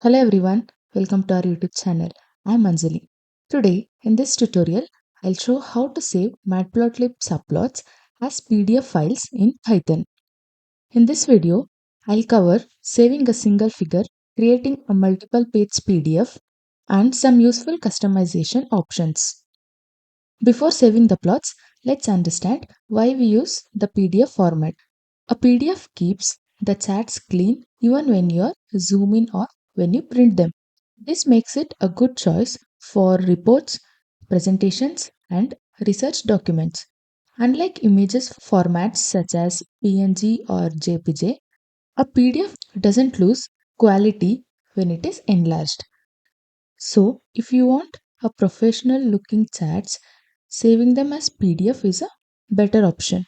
Hello everyone, welcome to our YouTube channel. I'm Anjali. Today, in this tutorial, I'll show how to save Matplotlib subplots as PDF files in Python. In this video, I'll cover saving a single figure, creating a multiple page PDF, and some useful customization options. Before saving the plots, let's understand why we use the PDF format. A PDF keeps the charts clean even when you zoom in or when you print them. This makes it a good choice for reports, presentations, and research documents. Unlike images formats such as PNG or JPG, a PDF doesn't lose quality when it is enlarged. So, if you want a professional looking charts, saving them as PDF is a better option.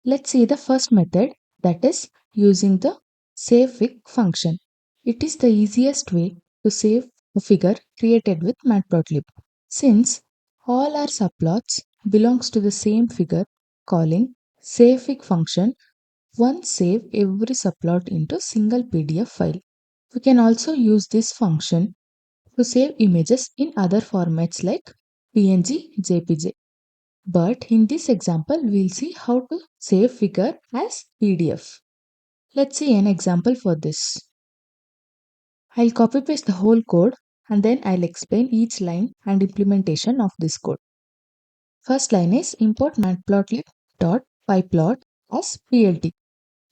Let's see the first method, that is using the savefig function. It is the easiest way to save a figure created with Matplotlib. Since all our subplots belongs to the same figure, calling savefig function once save every subplot into single PDF file. We can also use this function to save images in other formats like PNG, JPG. But in this example, we'll see how to save figure as PDF. Let's see an example for this. I'll copy paste the whole code and then I'll explain each line and implementation of this code. First line is import matplotlib.pyplot as PLT.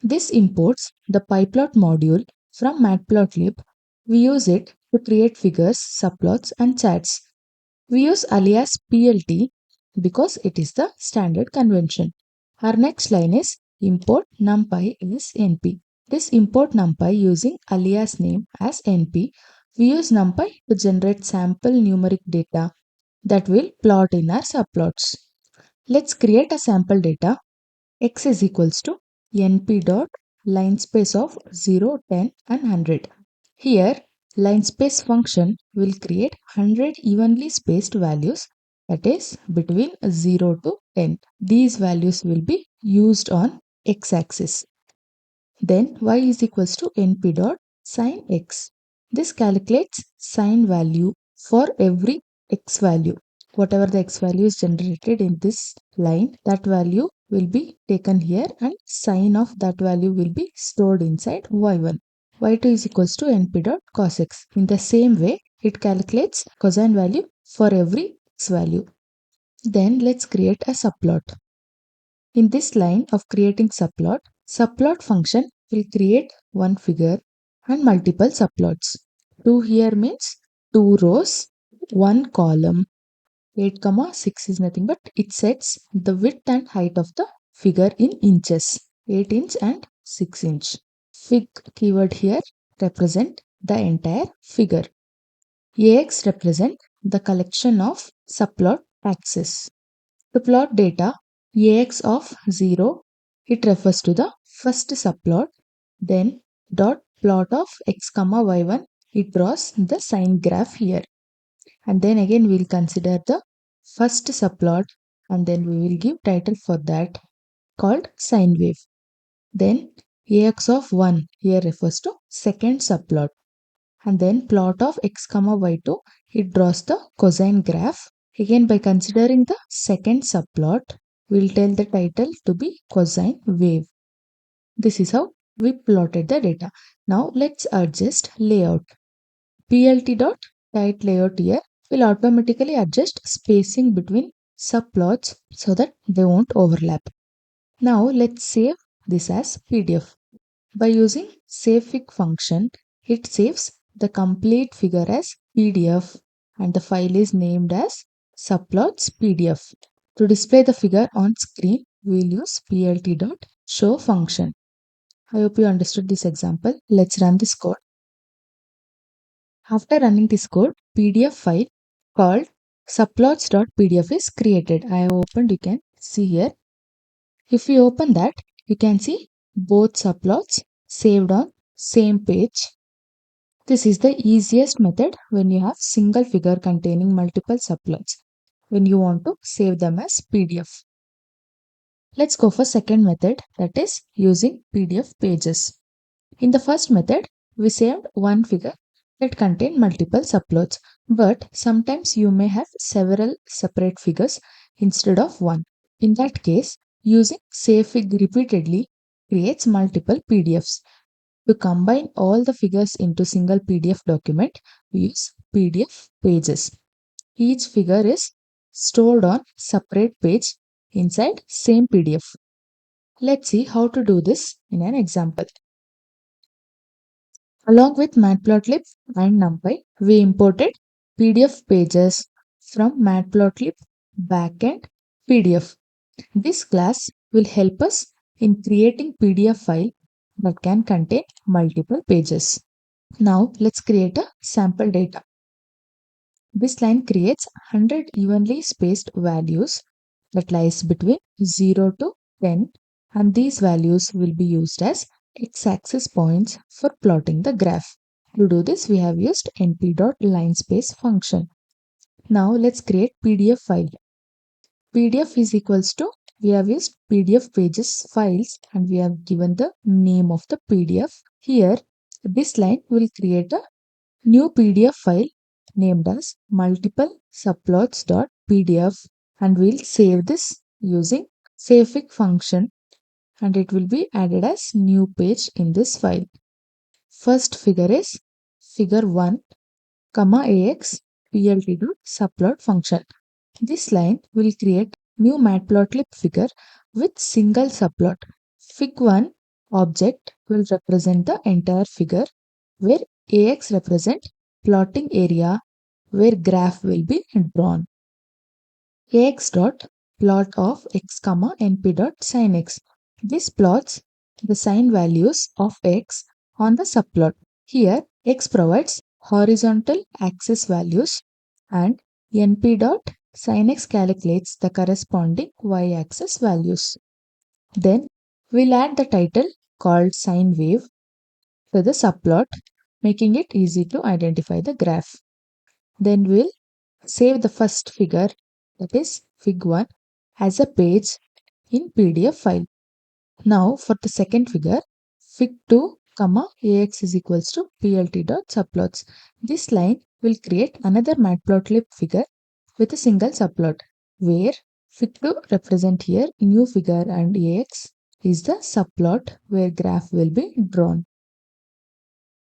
This imports the pyplot module from Matplotlib. We use it to create figures, subplots, and charts. We use alias PLT because it is the standard convention. Our next line is import numpy as np. This import numpy using alias name as np. We use numpy to generate sample numeric data that will plot in our subplots. Let's create a sample data. X is equals to np dot linespace of 0, 10 and 100. Here, linespace function will create 100 evenly spaced values, that is between 0 to 10. These values will be used on x-axis. Then y is equals to np dot sin x. This calculates sin value for every x value. Whatever the x value is generated in this line, that value will be taken here and sin of that value will be stored inside y1. y2 is equals to np dot cos x. In the same way, it calculates cosine value for every x value. Then let's create a subplot. In this line of creating subplot function will create one figure and multiple subplots. 2 here means 2 rows, 1 column. 8, 6 is nothing but it sets the width and height of the figure in inches, 8 inch and 6 inch. Fig keyword here represent the entire figure. AX represent the collection of subplot axes. To plot data, AX of 0, it refers to the first subplot, then dot plot of x comma y1, it draws the sine graph here. And then again we'll consider the first subplot and then we will give title for that called sine wave. Then AX of 1 here refers to second subplot. And then plot of x comma y2, it draws the cosine graph. Again, by considering the second subplot, we'll tell the title to be cosine wave. This is how we plotted the data. Now let's adjust layout. plt.title layout here will automatically adjust spacing between subplots so that they won't overlap. Now let's save this as PDF. By using savefig function, it saves the complete figure as PDF and the file is named as subplots PDF. To display the figure on screen, we will use plt.show function. I hope you understood this example. Let's run this code. After running this code, PDF file called subplots.pdf is created. I have opened, you can see here. If you open that, you can see both subplots saved on same page. This is the easiest method when you have single figure containing multiple subplots, when you want to save them as PDF. Let's go for second method, that is using PDF pages. In the first method, we saved one figure that contain multiple subplots. But sometimes you may have several separate figures instead of one. In that case, using savefig repeatedly creates multiple PDFs. To combine all the figures into single PDF document, we use PDF pages. Each figure is stored on separate page inside same PDF. Let's see how to do this in an example. Along with Matplotlib and NumPy, we imported PDF pages from Matplotlib backend PDF. This class will help us in creating PDF file that can contain multiple pages. Now let's create a sample data. This line creates 100 evenly spaced values that lies between 0 to 10, and these values will be used as x-axis points for plotting the graph. To do this, we have used np.linespace function. Now let's create PDF file. PDF is equals to, we have used PDF pages files and we have given the name of the PDF. Here, this line will create a new PDF file named as multiple subplots.pdf, and we'll save this using savefig function, and it will be added as new page in this file. First figure is figure 1, ax plt.subplot function. This line will create new matplotlib figure with single subplot. Fig1 object will represent the entire figure, where ax represent plotting area where graph will be drawn. Ax dot plot of x comma np dot sin x. This plots the sign values of x on the subplot. Here x provides horizontal axis values and np dot sin x calculates the corresponding y-axis values. Then we'll add the title called sine wave to the subplot, making it easy to identify the graph. Then we'll save the first figure, that is fig 1, as a page in PDF file. Now for the second figure, fig 2, ax is equals to plt.subplots. This line will create another matplotlib figure with a single subplot, where fig 2 represent here new figure and ax is the subplot where graph will be drawn.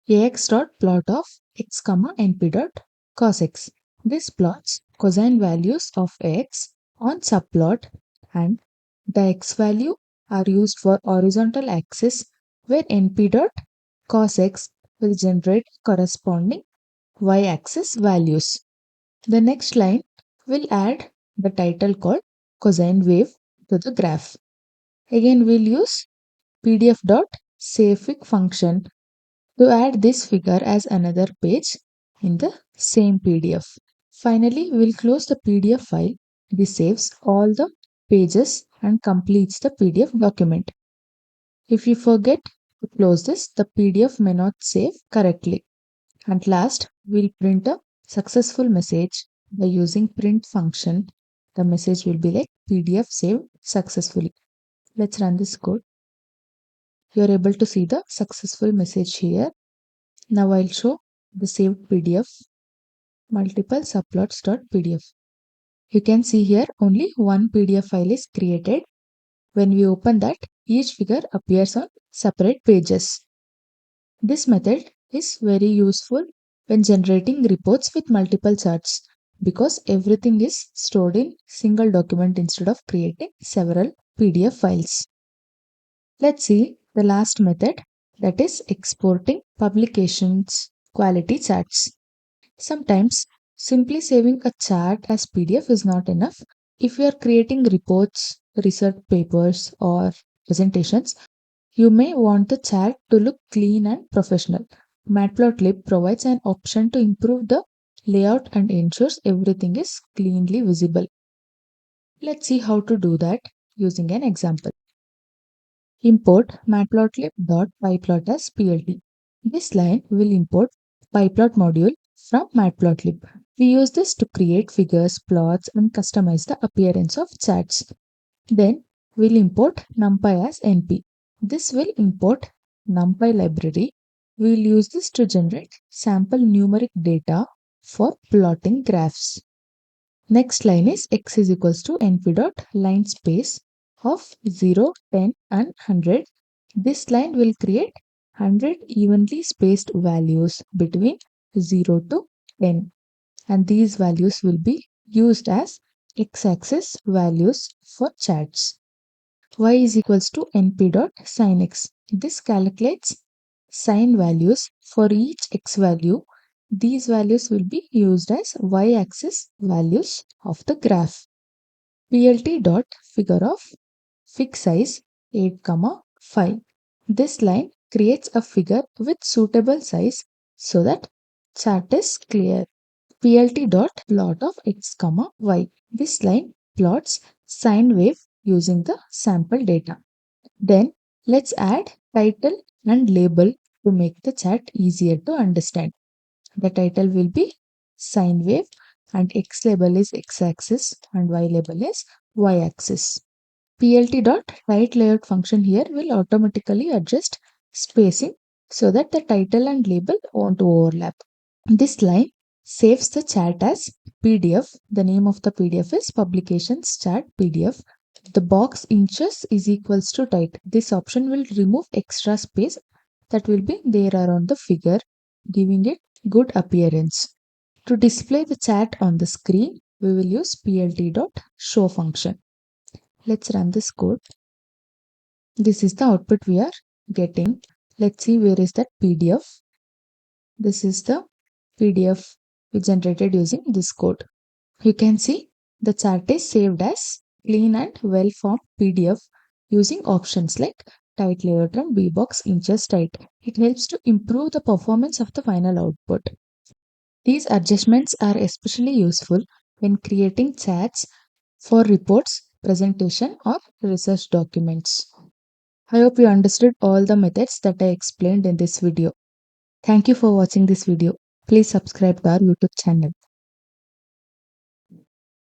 Ax dot plot of x comma np dot cos x. This plots cosine values of x on subplot, and the x value are used for horizontal axis, where np dot cos x will generate corresponding y-axis values. The next line will add the title called cosine wave to the graph. Again we'll use pdf.savefig function to add this figure as another page in the same PDF. Finally, we'll close the PDF file. This saves all the pages and completes the PDF document. If you forget to close this, the PDF may not save correctly. And last, we'll print a successful message by using print function. The message will be like PDF saved successfully. Let's run this code. You are able to see the successful message here. Now I'll show the saved PDF, multiple subplots.pdf. You can see here only one PDF file is created. When we open that, each figure appears on separate pages. This method is very useful when generating reports with multiple charts, because everything is stored in single document instead of creating several PDF files. Let's see the last method, that is exporting publications quality charts. Sometimes simply saving a chart as PDF is not enough. If you are creating reports, research papers, or presentations, you may want the chart to look clean and professional. Matplotlib provides an option to improve the layout and ensures everything is cleanly visible. Let's see how to do that using an example. Import matplotlib.pyplot as plt. This line will import pyplot module from Matplotlib. We use this to create figures, plots, and customize the appearance of charts. Then we'll import numpy as np. This will import numpy library We'll use this to generate sample numeric data for plotting graphs. Next line is x is equals to np dot line space of 0, 10 and 100. This line will create 100 evenly spaced values between 0 to 10, and these values will be used as x-axis values for charts. Y is equals to np dot sin x. This calculates sin values for each x value. These values will be used as y-axis values of the graph. Plt dot figure of fixed size 8, 5. This line creates a figure with suitable size so that chart is clear. Plt dot plot of x, y. This line plots sine wave using the sample data. Then let's add title and label to make the chart easier to understand. The title will be sine wave and x label is x-axis and y label is y-axis. Plt dot right layout function here will automatically adjust spacing so that the title and label won't overlap. This line saves the chart as PDF. The name of the PDF is publications chart PDF. The box inches is equals to tight. This option will remove extra space that will be there around the figure, giving it good appearance. To display the chart on the screen, we will use plt.show function. Let's run this code. This is the output we are getting. Let's see where is that PDF. This is the PDF we generated using this code. You can see the chart is saved as clean and well-formed PDF using options like tight layout and VBox inches tight. It helps to improve the performance of the final output. These adjustments are especially useful when creating charts for reports, presentation, or research documents. I hope you understood all the methods that I explained in this video. Thank you for watching this video. Please subscribe to our YouTube channel.